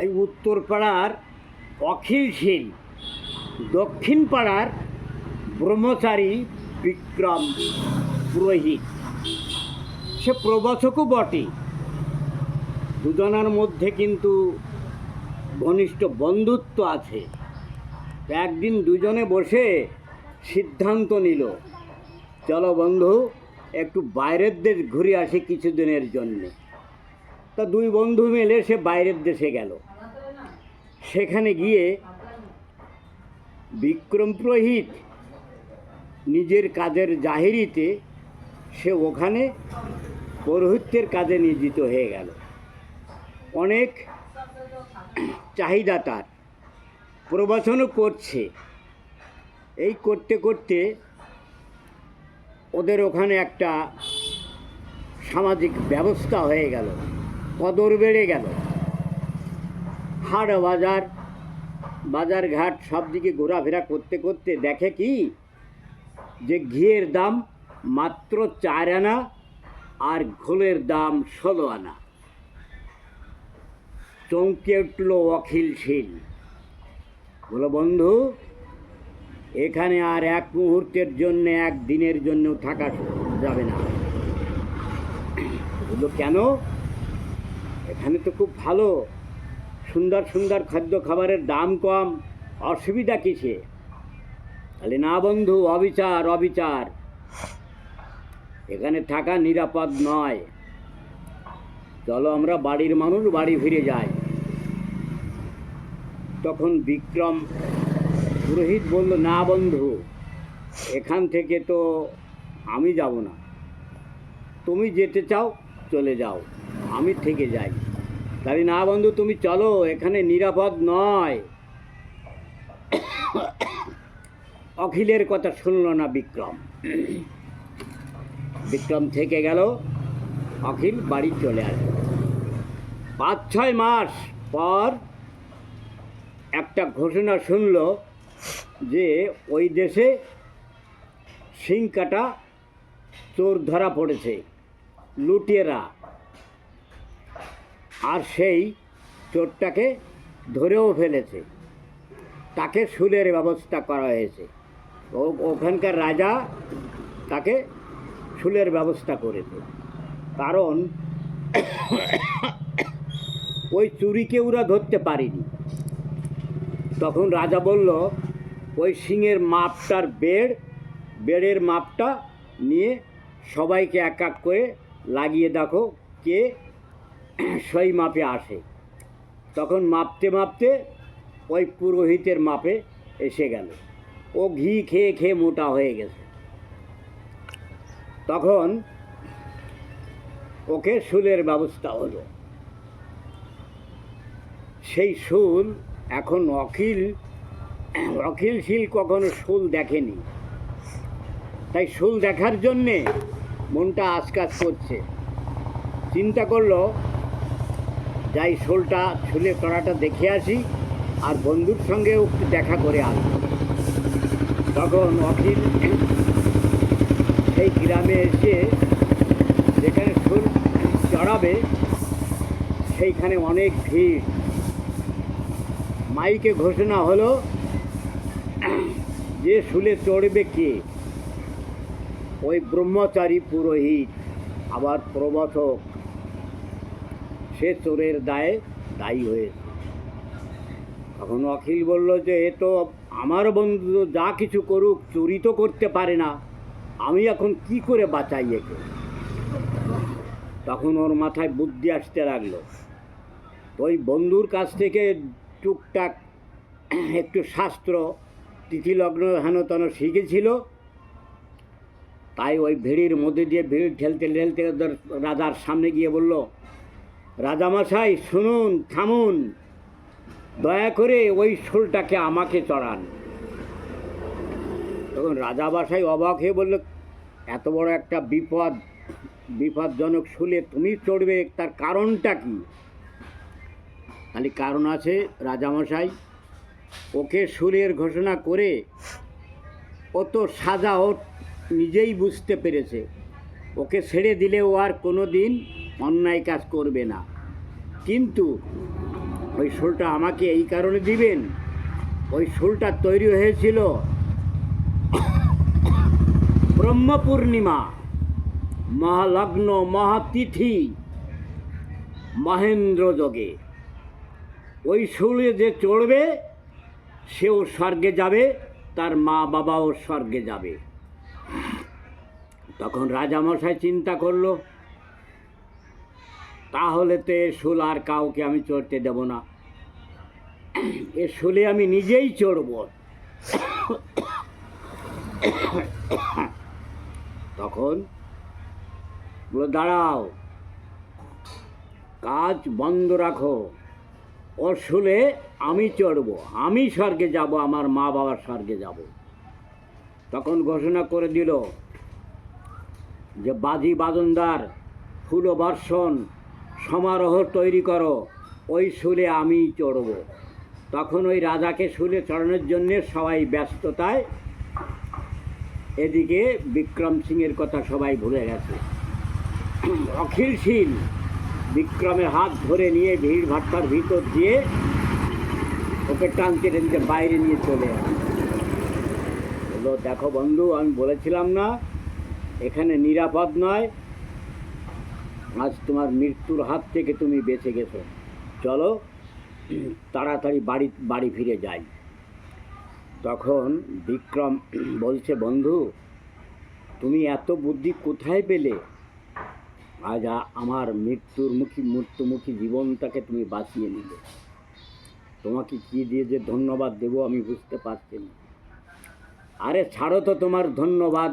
এই উত্তর পাড়ার অখিলশীল, দক্ষিণ পাড়ার ব্রহ্মচারী বিক্রম পুরোহিত। সে প্রবচকও বটে। দুজনার মধ্যে কিন্তু ঘনিষ্ঠ বন্ধুত্ব আছে। একদিন দুজনে বসে সিদ্ধান্ত নিল, চলো বন্ধু, একটু বাইরের দেশ ঘুরে আসি কিছুদিনের জন্যে। তা দুই বন্ধু মিলে সে বাইরের দেশে গেল। সেখানে গিয়ে বিক্রম পুরোহিত নিজের কাজের জাহিরিতে সে ওখানে পৌরোহিত্যের কাজে নিয়োজিত হয়ে গেল। অনেক চাহিদা তার, প্রবচনও করছে। এই করতে করতে ওদের ওখানে একটা সামাজিক ব্যবস্থা হয়ে গেল, কদর বেড়ে গেল। হাট বাজার, বাজারঘাট সব দিকে ঘোরাফেরা করতে করতে দেখে কি যে ঘিয়ের দাম মাত্র 4 আনা আর ঘোলের দাম 16 আনা। চমকে উঠল অখিলশীল, বলো বন্ধু, এখানে আর এক মুহূর্তের জন্য, এক দিনের জন্য থাকা যাবে না। বললো কেন? এখানে তো খুব ভালো, সুন্দর সুন্দর খাদ্য খাবারের দাম কম, অসুবিধা কিসে? তাহলে না বন্ধু, অবিচার অবিচার, এখানে থাকা নিরাপদ নয়, চলো আমরা বাড়ির মানুষ বাড়ি ফিরে যাই। তখন বিক্রম পুরোহিত বলল, না বন্ধু, এখান থেকে তো আমি যাব না, তুমি যেতে চাও চলে যাও, আমি থেকে যাই। তাহলে না বন্ধু, তুমি চলো, এখানে নিরাপদ নয়। অখিলের কথা শুনল না বিক্রম। বিক্রম থেকে গেল, অখিল বাড়ি চলে আসে। 5-6 মাস পর একটা ঘোষণা শুনল যে ওই দেশে শিং কাটা চোর ধরা পড়েছে, লুটেরা, আর সেই চোরটাকে ধরেও ফেলেছে। তাকে শুলের ব্যবস্থা করা হয়েছে। ওখানকার রাজা তাকে শুলের ব্যবস্থা করেছে, কারণ ওই চুরিকে ওরা ধরতে পারেনি। তখন রাজা বলল, ওই সিংয়ের মাপটার বেড়ের মাপটা নিয়ে সবাইকে এক এক করে লাগিয়ে দেখো কে সেই মাপে আসে। তখন মাপতে মাপতে ওই পুরোহিতের মাপে এসে গেল। ও ঘি খেয়ে খেয়ে মোটা হয়ে গেছে। তখন ওকে শুলের ব্যবস্থা হলো। সেই শুল এখন অখিলশীল কখনো শুল দেখেনি, তাই শুল দেখার জন্যে মনটা আজকাজ করছে। চিন্তা করলো, যাই শুলে করাটা দেখে আসি, আর বন্ধুর সঙ্গেও একটু দেখা করে আসবো। তখন অখিল সেই গ্রামে এসে যেখানে শুল চড়াবে সেইখানে অনেক ভিড়। মাইকে ঘোষণা হলো যে শুলে চড়বে কে? ওই ব্রহ্মচারী পুরোহিত, আবার প্রবচক, সে চোরের দায়ী হয়েছে। তখন অখিল বলল যে এ তো আমার বন্ধু, যা কিছু করুক চুরি তো করতে পারে না, আমি এখন কি করে বাঁচাই একে? তখন ওর মাথায় বুদ্ধি আসতে লাগলো। ওই বন্ধুর কাছ থেকে টুকটাক একটু শাস্ত্র, তিথিলগ্ন হেনতন শিখেছিল। তাই ওই ভিড়ের মধ্যে দিয়ে ভিড় ঠেলতে ঠেলতে ওদের রাজার সামনে গিয়ে বলল, রাজামশাই শুনুন, থামুন, দয়া করে ওই শুলটাকে আমাকে চড়ান। তখন রাজামশাই অবাক হয়ে বলল, এত বড় একটা বিপদজনক শুলে তুমি চড়বে, তার কারণটা কি? খালি কারণ আছে রাজামশাই, ওকে শুলের ঘোষণা করে ও তো সাজা ও নিজেই বুঝতে পেরেছে, ওকে ছেড়ে দিলে ও আর কোনো দিন অন্যায় কাজ করবে না। কিন্তু ওই শোলটা আমাকে এই কারণে দিবেন, ওই শোলটা তৈরি হয়েছিল ব্রহ্ম পূর্ণিমা, মহালগ্ন, মহাতিথি, মহেন্দ্র যোগে। ওই শোলে যে চড়বে সেও স্বর্গে যাবে, তার মা বাবাও স্বর্গে যাবে। তখন রাজামশাই চিন্তা করলো, তাহলে তো এ শোল আর কাউকে আমি চড়তে দেব না, এ শোলে আমি নিজেই চড়ব। তখন বলো, দাঁড়াও, কাজ বন্ধ রাখো, ওর শোলে আমি চড়ব, আমি স্বর্গে যাব, আমার মা বাবার স্বর্গে যাব। তখন ঘোষণা করে দিল যে বাজি বাজনদার, ফুল বর্ষণ, সমারোহ তৈরি করো, ওই শোলে আমিই চড়ব। তখন ওই রাজাকে শোলে চড়ানোর জন্যে সবাই ব্যস্ততায়, এদিকে বিক্রম সিংয়ের কথা সবাই ভুলে গেছে। অখিলশীল বিক্রমের হাত ধরে নিয়ে ভিড় ভাট্টার ভিতর দিয়ে ওকে টানতে টানতে বাইরে নিয়ে চলে আসে। বললো, দেখো বন্ধু, আমি বলেছিলাম না এখানে নিরাপদ নয়, আজ তোমার মৃত্যুর হাত থেকে তুমি বেঁচে গেছো, চলো তাড়াতাড়ি বাড়ি ফিরে যাই। তখন বিক্রম বলছে, বন্ধু, তুমি এত বুদ্ধি কোথায় পেলে? আজ আমার মৃত্যুমুখী জীবনটাকে তুমি বাঁচিয়ে নিলে। তোমাকে কি দিয়ে যে ধন্যবাদ দেবো আমি বুঝতে পারছি না। আরে ছাড়ো তো তোমার ধন্যবাদ,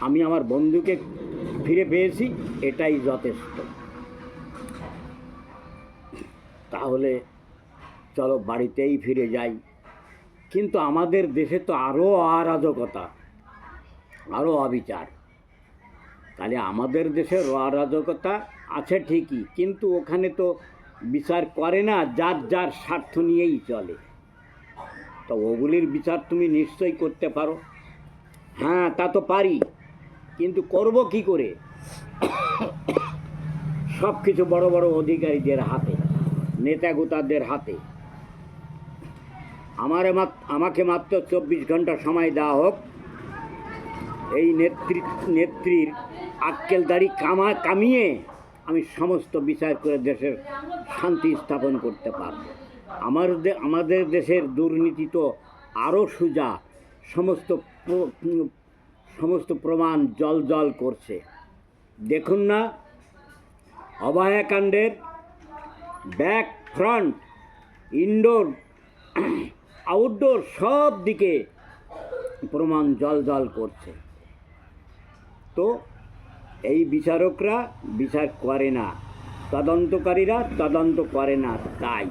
আমি আমার বন্ধুকে ফিরে পেয়েছি, এটাই যথেষ্ট। তাহলে চলো বাড়িতেই ফিরে যাই। কিন্তু আমাদের দেশে তো আরও অরাজকতা, আরও অবিচার। তাহলে আমাদের দেশের অরাজকতা আছে ঠিকই, কিন্তু ওখানে তো বিচার করে না, যার যার স্বার্থ নিয়েই চলে। তো ওগুলির বিচার তুমি নিশ্চয়ই করতে পারো। হ্যাঁ, তা তো পারি, কিন্তু করব কি করে? সব কিছু বড় বড় অধিকারীদের হাতে, নেতাগোতাদের হাতে। আমাকে মাত্র 24 ঘন্টা সময় দেওয়া হোক, এই নেত্রীর আক্কেলদারি কামিয়ে আমি সমস্ত বিচার করে দেশের শান্তি স্থাপন করতে পারব। আমাদের দেশের দুর্নীতি তো আরও সোজা, সমস্ত প্রমাণ জল করছে। দেখুন না, অভয়াকাণ্ডের ব্যাক ফ্রন্ট, ইনডোর আউটডোর সব দিকে প্রমাণ জল করছে। তো এই বিচারকরা বিচার করে না, তদন্তকারীরা তদন্ত করে না, তাই